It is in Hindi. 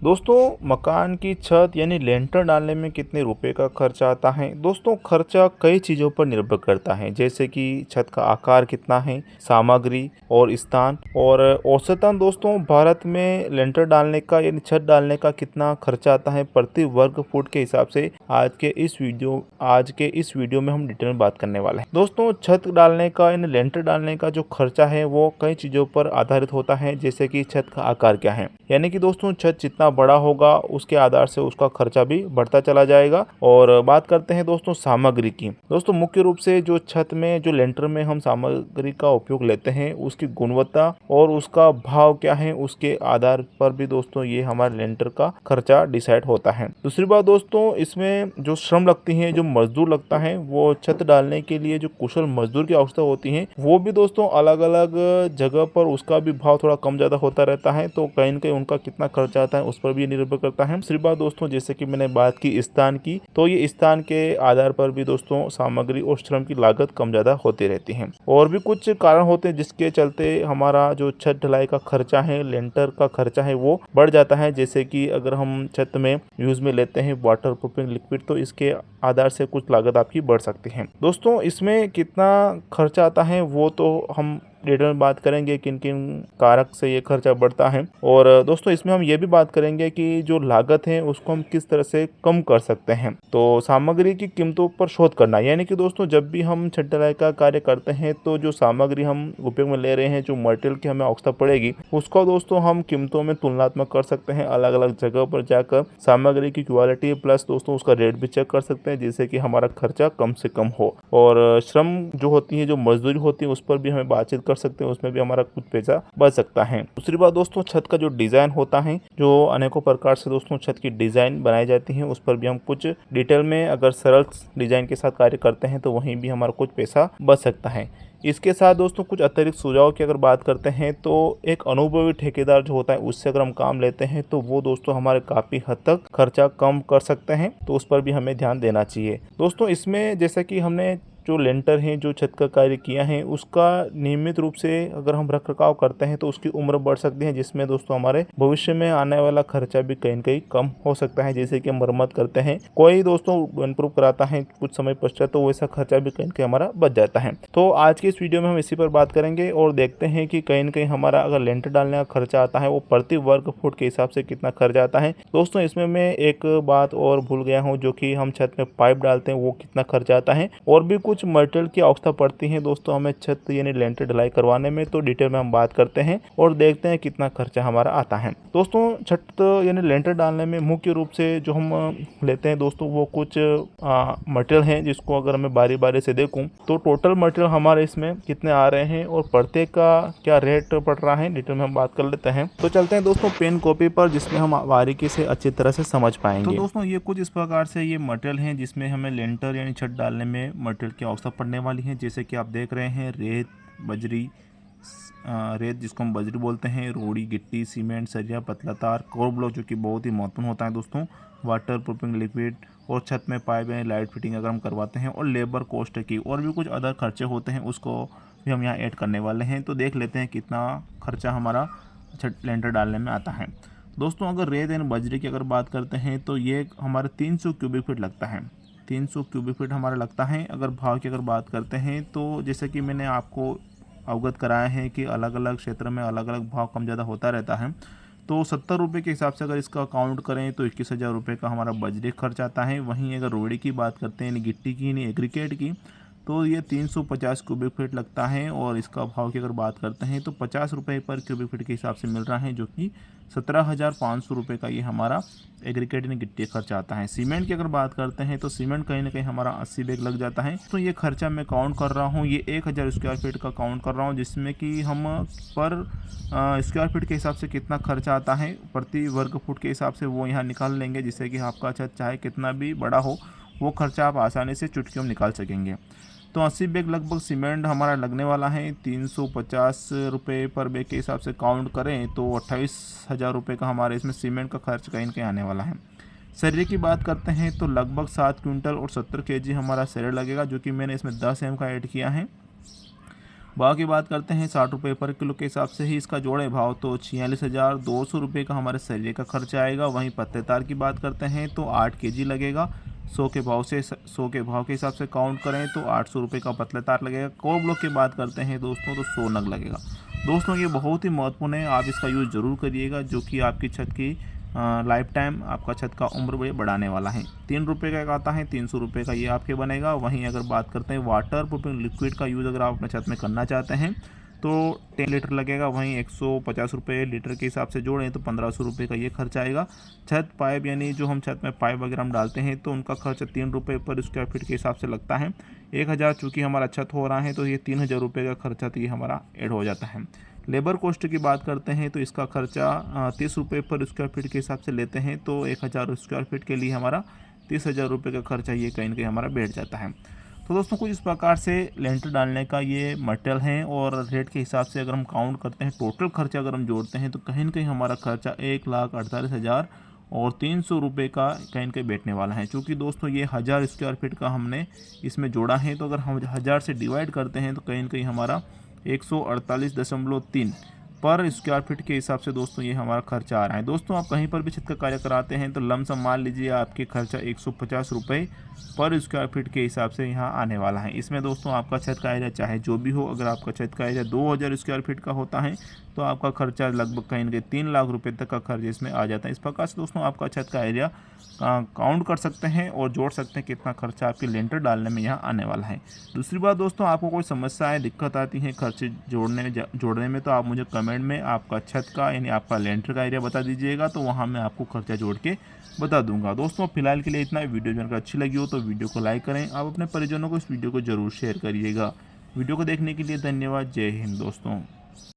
दोस्तों, मकान की छत यानी लेंटर डालने में कितने रुपए का खर्चा आता है? दोस्तों, खर्चा कई चीज़ों पर निर्भर करता है, जैसे कि छत का आकार कितना है, सामग्री और स्थान। और औसतन दोस्तों भारत में लेंटर डालने का यानी छत डालने का कितना खर्चा आता है प्रति वर्ग फुट के हिसाब से आज के इस वीडियो में हम डिटेल में बात करने वाले हैं। दोस्तों, छत डालने का यानी लेंटर डालने का जो खर्चा है वो कई चीज़ों पर आधारित होता है, जैसे कि छत का आकार क्या है। यानी कि दोस्तों छत जितना बड़ा होगा उसके आधार से उसका खर्चा भी बढ़ता चला जाएगा। और बात करते हैं दोस्तों सामग्री की। दोस्तों, मुख्य रूप से जो छत में जो लेंटर में हम सामग्री का उपयोग लेते हैं उसकी गुणवत्ता और उसका भाव क्या है, उसके आधार पर भी दोस्तों ये हमारे लेंटर का खर्चा डिसाइड होता है। दूसरी बात दोस्तों, इसमें जो श्रम लगती है, जो मजदूर लगता है, वो छत डालने के लिए जो कुशल मजदूर की आवश्यकता होती है वो भी दोस्तों अलग अलग जगह पर उसका भी भाव थोड़ा कम ज्यादा होता रहता है। तो कहीं न कहीं उनका कितना खर्चा आता है उस पर भी निर्भर करता है। दूसरी बात दोस्तों, जैसे कि मैंने बात की स्थान की, तो ये स्थान के आधार पर भी दोस्तों सामग्री और श्रम की लागत कम ज्यादा होती रहती है। और भी कुछ कारण होते हैं जिसके चलते हमारा जो छत ढलाई का खर्चा है, लेंटर का खर्चा है, वो बढ़ जाता है। जैसे कि अगर हम छत में यूज में लेते हैं वाटर प्रूफिंग लिक्विड, तो इसके आधार से कुछ लागत आपकी बढ़ सकती है। दोस्तों, इसमें कितना खर्चा आता है वो तो हम डिटेल में बात करेंगे किन किन कारक से ये खर्चा बढ़ता है। और दोस्तों इसमें हम ये भी बात करेंगे कि जो लागत है उसको हम किस तरह से कम कर सकते हैं। तो सामग्री की कीमतों पर शोध करना, यानी कि दोस्तों जब भी हम छत ढलाई का कार्य करते हैं तो जो सामग्री हम उपयोग में ले रहे हैं, जो मटेरियल की हमें आवश्यकता पड़ेगी, उसको दोस्तों हम कीमतों में तुलनात्मक कर सकते हैं। अलग अलग जगह पर जाकर सामग्री की क्वालिटी प्लस दोस्तों उसका रेट भी चेक कर सकते हैं, जिससे कि हमारा खर्चा कम से कम हो। और श्रम जो होती है, जो मजदूरी होती है, उस पर भी हमें बातचीत कर सकते हैं, उसमें भी हमारा कुछ पैसा बच सकता है। दूसरी बात दोस्तों, छत का जो डिजाइन होता है, जो अनेकों प्रकार से दोस्तों छत की डिजाइन बनाई जाती है, उस पर भी हम कुछ डिटेल में अगर सरल डिजाइन के साथ कार्य करते हैं तो वहीं भी हमारा कुछ पैसा बच सकता है। इसके साथ दोस्तों कुछ अतिरिक्त सुझाव की अगर बात करते हैं तो एक अनुभवी ठेकेदार जो होता है उससे अगर हम काम लेते हैं तो वो दोस्तों हमारे काफ़ी हद तक खर्चा कम कर सकते हैं, तो उस पर भी हमें ध्यान देना चाहिए। दोस्तों, इसमें जैसा कि हमने जो लेंटर है, जो छत का कार्य किया है, उसका नियमित रूप से अगर हम रख रखाव करते हैं तो उसकी उम्र बढ़ सकती है, जिसमें दोस्तों हमारे भविष्य में आने वाला खर्चा भी कहीं न कहीं कम हो सकता है। जैसे कि हम मरम्मत करते हैं, कोई दोस्तों इम्प्रूव कराता है कुछ समय पश्चात, तो वैसा खर्चा भी कहीं न कहीं हमारा बच जाता है। तो आज की इस वीडियो में हम इसी पर बात करेंगे और देखते हैं कि कहीं न कहीं हमारा अगर लेंटर डालने का खर्चा आता है वो प्रति वर्ग फुट के हिसाब से कितना खर्चा आता है। दोस्तों, इसमें मैं एक बात और भूल गया हूँ, जो कि हम छत में पाइप डालते हैं वो कितना खर्चा आता है, और भी कुछ मटेरियल की आवश्यकता पड़ती है दोस्तों हमें छत यानी लेंटर ढलाई करवाने में। तो डिटेल में हम बात करते हैं और देखते हैं कितना खर्चा हमारा आता है। दोस्तों, छत यानी लेंटर डालने में मुख्य रूप से जो हम लेते हैं दोस्तों वो कुछ मटेरियल हैं, जिसको अगर मैं बारी बारी से देखूं तो टोटल मटेरियल हमारे इसमें कितने आ रहे हैं और प्रत्येक का क्या रेट पड़ रहा है, डिटेल में हम बात कर लेते हैं। तो चलते हैं दोस्तों पेन कॉपी पर, जिसमें हम बारीकी से अच्छी तरह से समझ पाएंगे। तो दोस्तों ये कुछ इस प्रकार से ये मटेरियल हैं जिसमें हमें लेंटर यानी छत डालने में मटेरियल की आवश्यकता पड़ने वाली है। जैसे कि आप देख रहे हैं रेत, बजरी, रेत जिसको हम बजरी बोलते हैं, रोड़ी, गिट्टी, सीमेंट, सरिया, पतला तार, कोर ब्लॉक जो कि बहुत ही महत्वपूर्ण होता है दोस्तों, वाटर प्रूफिंग लिक्विड, और छत में पाइप यानी लाइट फिटिंग अगर हम करवाते हैं, और लेबर कॉस्ट की और भी कुछ अदर खर्चे होते हैं उसको भी हम यहाँ ऐड करने वाले हैं। तो देख लेते हैं कितना खर्चा हमारा छत लेंटर डालने में आता है। दोस्तों, अगर रेत यानी बजरी की अगर बात करते हैं तो ये हमारे 300 क्यूबिक फीट लगता है। 300 क्यूबिक फीट हमारा लगता है। अगर भाव की अगर बात करते हैं तो जैसे कि मैंने आपको अवगत कराया है कि अलग अलग क्षेत्र में अलग अलग भाव कम ज़्यादा होता रहता है। तो 70 रुपये के हिसाब से अगर इसका काउंट करें तो 21,000 रुपये का हमारा बजरी खर्च आता है। वहीं अगर रोड़ी की बात करते हैं, यानी गिट्टी की, यानी एग्रीकेट की, तो ये 350 क्यूबिक फीट लगता है। और इसका भाव की अगर बात करते हैं तो 50 रुपये पर क्यूबिक फीट के हिसाब से मिल रहा है, जो कि 17,500 रुपये का ये हमारा एग्रीकेट यानी गिट्टी खर्च आता है। सीमेंट की अगर बात करते हैं तो सीमेंट कहीं ना कहीं हमारा 80 बैग लग जाता है। तो ये खर्चा मैं काउंट कर रहा हूँ, ये 1,000 स्क्वायर फीट का काउंट कर रहा हूँ, जिसमें कि हम पर स्क्वायर फीट के हिसाब से कितना खर्चा आता है प्रति वर्ग फुट के हिसाब से वो यहाँ निकाल लेंगे, जिससे कि आपका छत चाहे कितना भी बड़ा हो वो खर्चा आप आसानी से चुटकियों में निकाल सकेंगे। तो 80 बैग लगभग सीमेंट हमारा लगने वाला है। 350 रुपये पर बैग के हिसाब से काउंट करें तो 28,000 रुपये का हमारे इसमें सीमेंट का खर्च कहीं न कहीं आने वाला है। सरिये की बात करते हैं तो लगभग 7 क्विंटल और 70 केजी हमारा सरिया लगेगा, जो कि मैंने इसमें 10 एम का ऐड किया है। भाव की बात करते हैं 60 रुपये पर किलो के हिसाब से ही इसका जोड़े भाव, तो 46,200 रुपये का हमारे सरिये का खर्चा आएगा। वहीं पत्ते तार की बात करते हैं तो 8 केजी लगेगा। 100 के भाव के हिसाब से काउंट करें तो 800 रुपये का पतले तार लगेगा। कोर ब्लॉक की बात करते हैं दोस्तों तो 100 नग लगेगा। दोस्तों ये बहुत ही महत्वपूर्ण है, आप इसका यूज़ ज़रूर करिएगा, जो कि आपकी छत की लाइफ टाइम आपका छत का उम्र बढ़ाने वाला है। 3 रुपये का एक आता है, 300 रुपये का ये आपके बनेगा। वहीं अगर बात करते हैं वाटर प्रूफिंग लिक्विड का यूज़ अगर आप अपने छत में करना चाहते हैं तो 10 लीटर लगेगा। वहीं 150 रुपये लीटर के हिसाब से जोड़ें तो 1500 रुपये का ये खर्चा आएगा। छत पाइप यानी जो हम छत में पाइप वगैरह हम डालते हैं तो उनका खर्चा 3 रुपये पर स्क्वायर फीट के हिसाब से लगता है। 1000 चूँकि हमारा छत हो रहा है तो ये 3000 रुपये का खर्चा तो ये हमारा ऐड हो जाता है। लेबर कॉस्ट की बात करते हैं तो इसका खर्चा 30 रुपये पर स्क्वायर फीट के हिसाब से लेते हैं, तो 1000 स्क्वायर फीट के लिए हमारा 30,000 रुपये का खर्चा ये कहीं ना कहीं हमारा बैठ जाता है। तो दोस्तों कुछ इस प्रकार से लेंटर डालने का ये मटेरियल है, और रेट के हिसाब से अगर हम काउंट करते हैं टोटल खर्चा अगर हम जोड़ते हैं तो कहीं ना कहीं हमारा खर्चा 1,48,000 और 300 रुपये का कहीं ना कहीं बैठने वाला है। क्योंकि दोस्तों ये 1000 स्क्वायर फीट का हमने इसमें जोड़ा है, तो अगर हम 1000 से डिवाइड करते हैं तो कहीं ना कहीं हमारा 148.3 पर स्क्वायर फीट के हिसाब से दोस्तों ये हमारा खर्चा आ रहा है। दोस्तों आप कहीं पर भी छत का कार्य कराते हैं तो लमसम मान लीजिए आपके खर्चा 150 रुपये पर स्क्वायर फीट के हिसाब से यहाँ आने वाला है। इसमें दोस्तों आपका छत का एरिया चाहे जो भी हो, अगर आपका छत का एरिया 2000 स्क्वायर फीट का होता है तो आपका खर्चा लगभग कहीं ना कहीं 3 लाख रुपये तक का खर्च इसमें आ जाता है। इस प्रकार से दोस्तों आपका छत का एरिया काउंट कर सकते हैं और जोड़ सकते हैं कितना खर्चा आपके लेंटर डालने में यहाँ आने वाला है। दूसरी बात दोस्तों, आपको कोई समस्याएं दिक्कत आती हैं खर्चे जोड़ने में तो आप मुझे कमेंट में आपका छत का यानी आपका लेंटर का एरिया बता दीजिएगा, तो वहाँ मैं आपको खर्चा जोड़ के बता दूंगा। दोस्तों फिलहाल के लिए इतना। वीडियो जानकर अच्छी लगी हो तो वीडियो को लाइक करें, आप अपने परिजनों को इस वीडियो को ज़रूर शेयर करिएगा। वीडियो को देखने के लिए धन्यवाद। जय हिंद दोस्तों।